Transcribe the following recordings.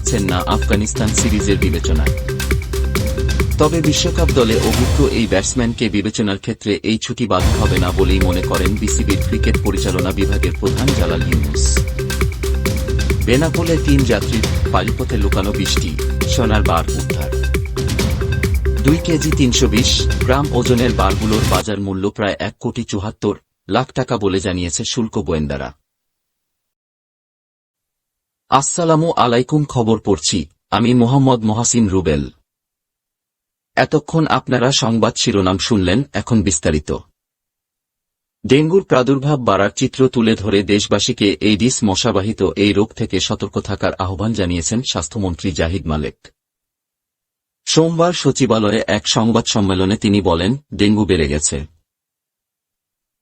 থাকছেন না আফগানিস্তান সিরিজের বিবেচনায়। তবে বিশ্বকাপ দলে অভিজ্ঞ এই ব্যাটসম্যানকে বিবেচনার ক্ষেত্রে এই ছুটি বাধা হবে না বলেই মনে করেন বিসিবির ক্রিকেট পরিচালনা বিভাগের প্রধান জালাল ইউনুস। বেনাপোলে 3 যাত্রীর পানিপথে লুকানো 20টি সোনার বার উদ্ধার। 2 কেজি 320 গ্রাম ওজনের বারগুলোর বাজার মূল্য প্রায় 1,74,00,000 টাকা বলে জানিয়েছে শুল্ক গোয়েন্দারা। আসসালামু আলাইকুম, খবর পড়ছি আমি মোহাম্মদ মহাসিন রুবেল। এতক্ষণ আপনারা সংবাদ শিরোনাম শুনলেন, এখন বিস্তারিত। ডেঙ্গুর প্রাদুর্ভাব বাড়ার চিত্র তুলে ধরে দেশবাসীকে এইডিস মশাবাহিত এই রোগ থেকে সতর্ক থাকার আহ্বান জানিয়েছেন স্বাস্থ্যমন্ত্রী জাহিদ মালেক। সোমবার সচিবালয়ে এক সংবাদ সম্মেলনে তিনি বলেন, ডেঙ্গু বেড়ে গেছে।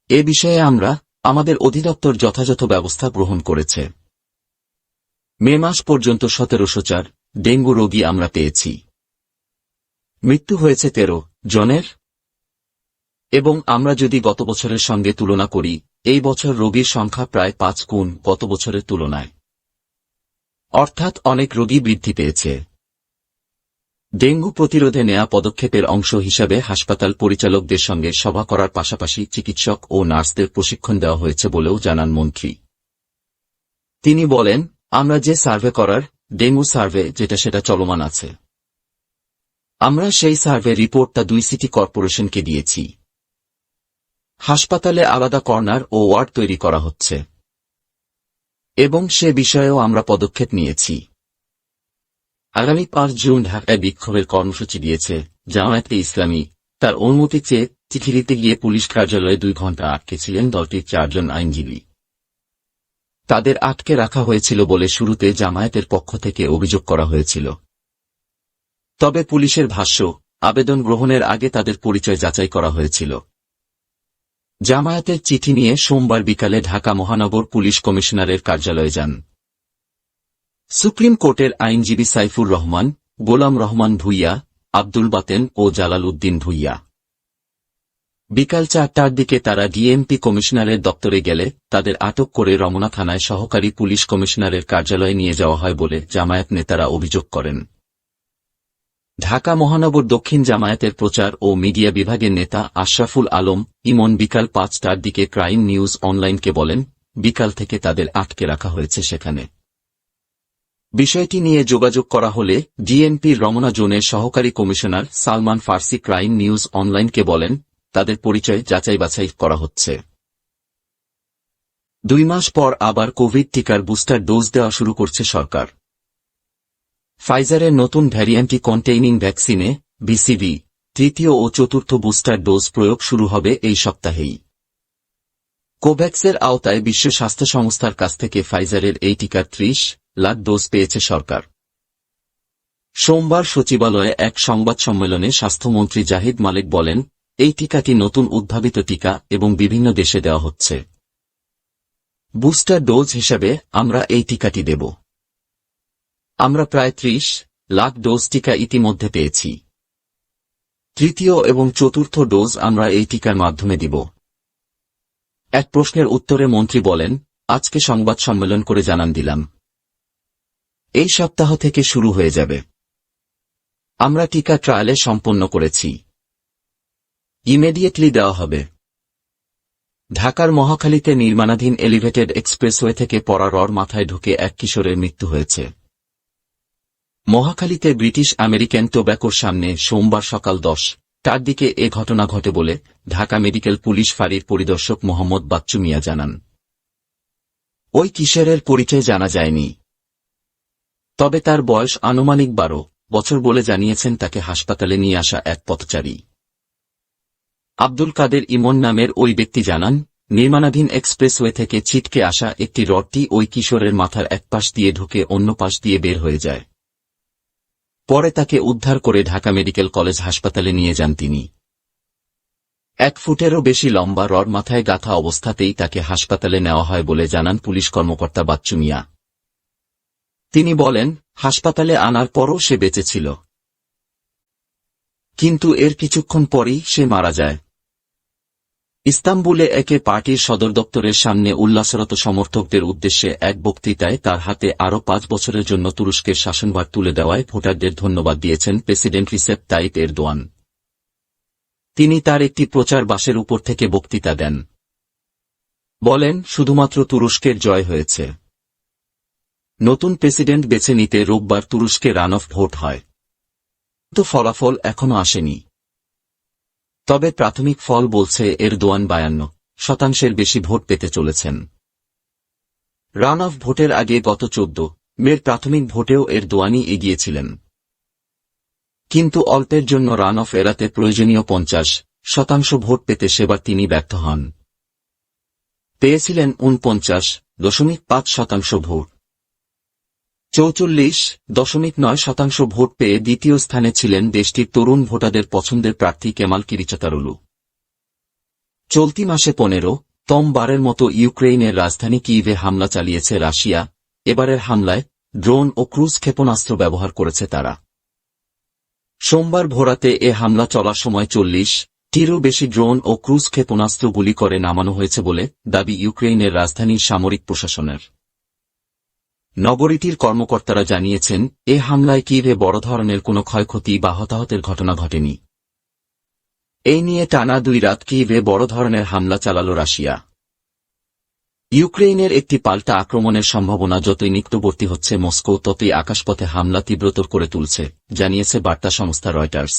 এ বিষয়ে আমাদের অধিদপ্তর যথাযথ ব্যবস্থা গ্রহণ করেছে। মে মাস পর্যন্ত 1704 ডেঙ্গু রোগী আমরা পেয়েছি। মৃত্যু হয়েছে 13 জনের। এবং আমরা যদি গত বছরের সঙ্গে তুলনা করি, এই বছর রোগীর সংখ্যা প্রায় 5 গুণ গত বছরের তুলনায়, অর্থাৎ অনেক রোগী বৃদ্ধি পেয়েছে। ডেঙ্গু প্রতিরোধে নেয়া পদক্ষেপের অংশ হিসাবে হাসপাতাল পরিচালকদের সঙ্গে সভা করার পাশাপাশি চিকিৎসক ও নার্সদের প্রশিক্ষণ দেওয়া হয়েছে বলেও জানান মন্ত্রী। তিনি বলেন, আমরা যে সার্ভে করার ডেঙ্গু সার্ভে সেটা চলমান আছে। আমরা সেই সার্ভে রিপোর্টটা 2 সিটি কর্পোরেশনকে দিয়েছি। হাসপাতালে আলাদা কর্নার ও ওয়ার্ড তৈরি করা হচ্ছে এবং সে বিষয়েও আমরা পদক্ষেপ নিয়েছি। আগামী 5 জুন ঢাকায় বিক্ষোভের কর্মসূচি দিয়েছে জামায়াতে ইসলামী। তার অনুমতি চেয়ে চিঠি দিতে গিয়ে পুলিশ কার্যালয়ে 2 ঘণ্টা আটকে ছিলেন দলটির 4 জন আইনজীবী। তাদের আটকে রাখা হয়েছিল বলে শুরুতে জামায়াতের পক্ষ থেকে অভিযোগ করা হয়েছিল। তবে পুলিশের ভাষ্য, আবেদন গ্রহণের আগে তাদের পরিচয় যাচাই করা হয়েছিল। জামায়াতের চিঠি নিয়ে সোমবার বিকালে ঢাকা মহানগর পুলিশ কমিশনারের কার্যালয়ে যান সুপ্রিম কোর্টের আইনজীবী সাইফুর রহমান, গোলাম রহমান ভূঁইয়া, আব্দুল বাতেন ও জালাল উদ্দিন ভূঁইয়া। বিকাল 4টার দিকে তারা ডিএমপি কমিশনারের দপ্তরে গেলে তাদের আটক করে রমনা থানায় সহকারী পুলিশ কমিশনারের কার্যালয়ে নিয়ে যাওয়া হয় বলে জামায়াত নেতারা অভিযোগ করেন। ঢাকা মহানগর দক্ষিণ জামায়াতের প্রচার ও মিডিয়া বিভাগের নেতা আশরাফুল আলম ইমন বিকাল 5টার দিকে ক্রাইম নিউজ অনলাইনকে বলেন, বিকাল থেকে তাদের আটকে রাখা হয়েছে সেখানে। বিষয়টি নিয়ে যোগাযোগ করা হলে ডিএমপির রমনা জোনের সহকারী কমিশনার সালমান ফার্সি ক্রাইম নিউজ অনলাইনকে বলেন, তাদের পরিচয় যাচাই বাছাই করা হচ্ছে। 2 মাস পর আবার কোভিড টিকার বুস্টার ডোজ দেওয়া শুরু করছে সরকার। ফাইজারের নতুন ভ্যারিয়েন্টি কন্টেইনিং ভ্যাকসিনে বিসিবি 3য় ও 4র্থ বুস্টার ডোজ প্রয়োগ শুরু হবে এই সপ্তাহেই। কোভ্যাক্সের আওতায় বিশ্ব স্বাস্থ্য সংস্থার কাছ থেকে ফাইজারের এই টিকার 30 লাখ ডোজ পেয়েছে সরকার। সোমবার সচিবালয়ে এক সংবাদ সম্মেলনে স্বাস্থ্যমন্ত্রী জাহিদ মালেক বলেন, এই টিকাটি নতুন উদ্ভাবিত টিকা এবং বিভিন্ন দেশে দেওয়া হচ্ছে। বুস্টার ডোজ হিসাবে আমরা এই টিকাটি দেব। আমরা প্রায় 30 লাখ ডোজ টিকা ইতিমধ্যে পেয়েছি। 3য় এবং 4র্থ ডোজ আমরা এই টিকার মাধ্যমে দিব। এক প্রশ্নের উত্তরে মন্ত্রী বলেন, আজকে সংবাদ সম্মেলন করে জানান দিলাম, এই সপ্তাহ থেকে শুরু হয়ে যাবে। আমরা টিকা ট্রায়ালে সম্পন্ন করেছি, ইমিডিয়েটলি দেওয়া হবে। ঢাকার মহাখালীতে নির্মাণাধীন এলিভেটেড এক্সপ্রেসওয়ে থেকে পড়া রড মাথায় ঢুকে এক কিশোরের মৃত্যু হয়েছে। মহাখালীতে ব্রিটিশ আমেরিকান টোব্যাকোর সামনে সোমবার সকাল 10টার দিকে এ ঘটনা ঘটে বলে ঢাকা মেডিকেল পুলিশ ফাঁড়ির পরিদর্শক মোহাম্মদ বাচ্চু মিয়া জানান। ওই কিশোরের পরিচয় জানা যায়নি, তবে তার বয়স আনুমানিক 12 বছর বলে জানিয়েছেন তাকে হাসপাতালে নিয়ে আসা এক পথচারী। আব্দুল কাদের ইমন নামের ওই ব্যক্তি জানান, নির্মাণাধীন এক্সপ্রেসওয়ে থেকে ছিটকে আসা একটি রডটি ওই কিশোরের মাথার এক পাশ দিয়ে ঢুকে অন্য পাশ দিয়ে বের হয়ে যায়। পরে তাকে উদ্ধার করে ঢাকা মেডিকেল কলেজ হাসপাতালে নিয়ে যান তিনি। 1 ফুটেরও বেশি লম্বা রড মাথায় গাঁথা অবস্থাতেই তাকে হাসপাতালে নেওয়া হয় বলে জানান পুলিশ কর্মকর্তা বাচ্চু মিয়া। তিনি বলেন, হাসপাতালে আনার পরও সে বেঁচে ছিল, কিন্তু এর কিছুক্ষণ পরই সে মারা যায়। ইস্তাম্বুলে একে পার্টির সদর দপ্তরের সামনে উল্লাসরত সমর্থকদের উদ্দেশ্যে এক বক্তৃতায় তার হাতে আরও 5 বছরের জন্য তুরস্কের শাসনভার তুলে দেওয়ায় ভোটারদের ধন্যবাদ দিয়েছেন প্রেসিডেন্ট রিসেপ তাইপ এরদোয়ান। তিনি তার একটি প্রচার বাসের উপর থেকে বক্তৃতা দেন। বলেন, শুধুমাত্র তুরস্কের জয় হয়েছে। নতুন প্রেসিডেন্ট বেছে নিতে রোববার তুরস্কে রান অফ ভোট হয়। তো ফলাফল এখনও আসেনি। তবে প্রাথমিক ফল বলছে এরদোয়ান 52% বেশি ভোট পেতে চলেছেন। রান অফ ভোটের আগে গত 14 মের প্রাথমিক ভোটেও এরদোয়ানই এগিয়েছিলেন। কিন্তু অল্পের জন্য রান অফ এড়াতে প্রয়োজনীয় 50% ভোট পেতে সেবার তিনি ব্যর্থ হন। পেয়েছিলেন 49.5% ভোট। 44.9% ভোট পেয়ে দ্বিতীয় স্থানে ছিলেন দেশটির তরুণ ভোটারদের পছন্দের প্রার্থী কেমাল কিলিচদারোগলু। চলতি মাসে 15তম বারের মতো ইউক্রেইনের রাজধানী কিইভে হামলা চালিয়েছে রাশিয়া। এবারের হামলায় ড্রোন ও ক্রুজ ক্ষেপণাস্ত্র ব্যবহার করেছে তারা। সোমবার ভোরাতে এ হামলা চলার সময় 40টিরও বেশি ড্রোন ও ক্রুজ ক্ষেপণাস্ত্র গুলি করে নামানো হয়েছে বলে দাবি ইউক্রেইনের রাজধানীর সামরিক প্রশাসনের। নগরীটির কর্মকর্তারা জানিয়েছেন, এ হামলায় কিইভে বড় ধরনের কোনো ক্ষয়ক্ষতি বা হতাহতের ঘটনা ঘটেনি। এই নিয়ে টানা 2 রাত কিইভে বড় ধরনের হামলা চালাল রাশিয়া। ইউক্রেইনের একটি পাল্টা আক্রমণের সম্ভাবনা যতই নিকটবর্তী হচ্ছে মস্কো ততই আকাশপথে হামলা তীব্রতর করে তুলছে, জানিয়েছে বার্তা সংস্থা রয়টার্স।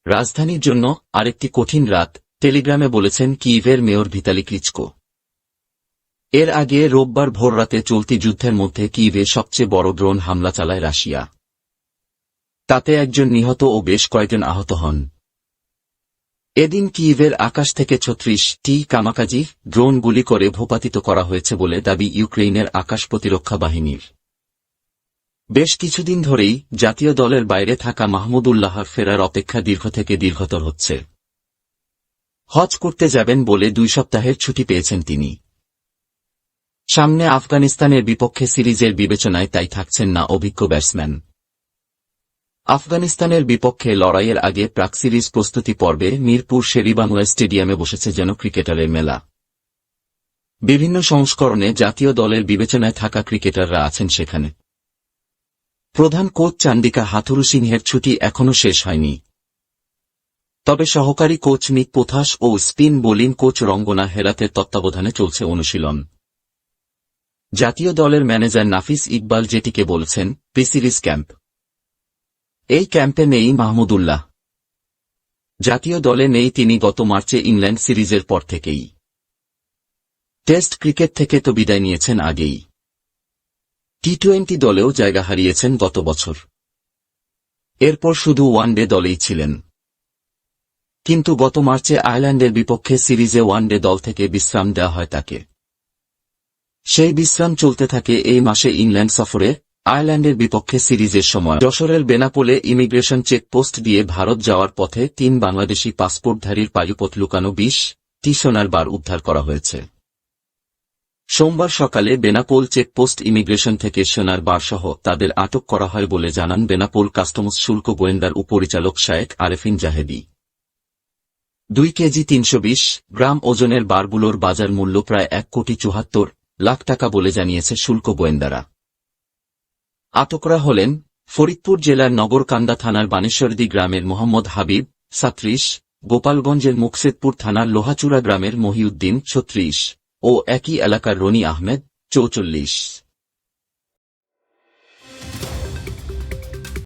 রাজধানীর জন্য আরেকটি কঠিন রাত, টেলিগ্রামে বলেছেন কিইভের মেয়র ভিতালি ক্লিচকো। এর আগে রোববার ভোররাতে চলতি যুদ্ধের মধ্যে কিইভে সবচেয়ে বড় ড্রোন হামলা চালায় রাশিয়া। তাতে একজন নিহত ও বেশ কয়েকজন আহত হন। এদিন কিইভের আকাশ থেকে 36টি কামাকাজি ড্রোন গুলি করে ভূপাতিত করা হয়েছে বলে দাবি ইউক্রেইনের আকাশ প্রতিরক্ষা বাহিনীর। বেশ কিছুদিন ধরেই জাতীয় দলের বাইরে থাকা মাহমুদুল্লাহর ফেরার অপেক্ষা দীর্ঘ থেকে দীর্ঘতর হচ্ছে। হজ করতে যাবেন বলে 2 সপ্তাহের ছুটি পেয়েছেন তিনি। সামনে আফগানিস্তানের বিপক্ষে সিরিজের বিবেচনায় তাই থাকছেন না অভিজ্ঞ ব্যাটসম্যান। আফগানিস্তানের বিপক্ষে লড়াইয়ের আগে প্রাক সিরিজ প্রস্তুতি পর্বে মিরপুর শেরেবাংলা স্টেডিয়ামে বসেছে যেন ক্রিকেটারের মেলা। বিভিন্ন সংস্করণে জাতীয় দলের বিবেচনায় থাকা ক্রিকেটাররা আছেন সেখানে। প্রধান কোচ চান্দিকা হাথুরুসিংহের ছুটি এখনও শেষ হয়নি। তবে সহকারী কোচ নিক পোথাস ও স্পিন বোলিং কোচ রঙ্গনা হেরাতের তত্ত্বাবধানে চলছে অনুশীলন। জাতীয় দলের ম্যানেজার নাফিস ইকবাল যেটিকে বলছেন প্রি-সিরিজ ক্যাম্প। এই ক্যাম্পে নেই মাহমুদুল্লাহ। জাতীয় দলে নেই তিনি গত মার্চে ইংল্যান্ড সিরিজের পর থেকেই। টেস্ট ক্রিকেট থেকে তো বিদায় নিয়েছেন আগেই। টি-20 দলেও জায়গা হারিয়েছেন গত বছর। এরপর শুধু ওয়ানডে দলেই ছিলেন। কিন্তু গত মার্চে আয়ারল্যান্ডের বিপক্ষে সিরিজে ওয়ানডে দল থেকে বিশ্রাম দেওয়া হয় তাকে। সেই বিশ্রাম চলতে থাকে এই মাসে ইংল্যান্ড সফরে আয়ারল্যান্ডের বিপক্ষে সিরিজের সময়। যশোরের বেনাপোলে ইমিগ্রেশন চেকপোস্ট দিয়ে ভারত যাওয়ার পথে 3 বাংলাদেশি পাসপোর্টধারীর পায়ুপথ লুকানো 20টি সোনার বার উদ্ধার করা হয়েছে। সোমবার সকালে বেনাপোল চেকপোস্ট ইমিগ্রেশন থেকে সোনার বারসহ তাদের আটক করা হয় বলে জানান বেনাপোল কাস্টমস শুল্ক গোয়েন্দার উপপরিচালক শায়েক আরেফিন জাহেদি। 2 কেজি 320 গ্রাম ওজনের বারগুলোর বাজার মূল্য প্রায় 1,74,00,000 টাকা বলে জানিয়েছে শুল্ক গোয়েন্দারা। আটকরা হলেন ফরিদপুর জেলার নগরকান্দা থানার বানেশ্বরদী গ্রামের মোহাম্মদ হাবিব 37, গোপালগঞ্জের মুকসেদপুর থানার লোহাচূড়া গ্রামের মহিউদ্দিন 36 ও একই এলাকার রনি আহমেদ 44।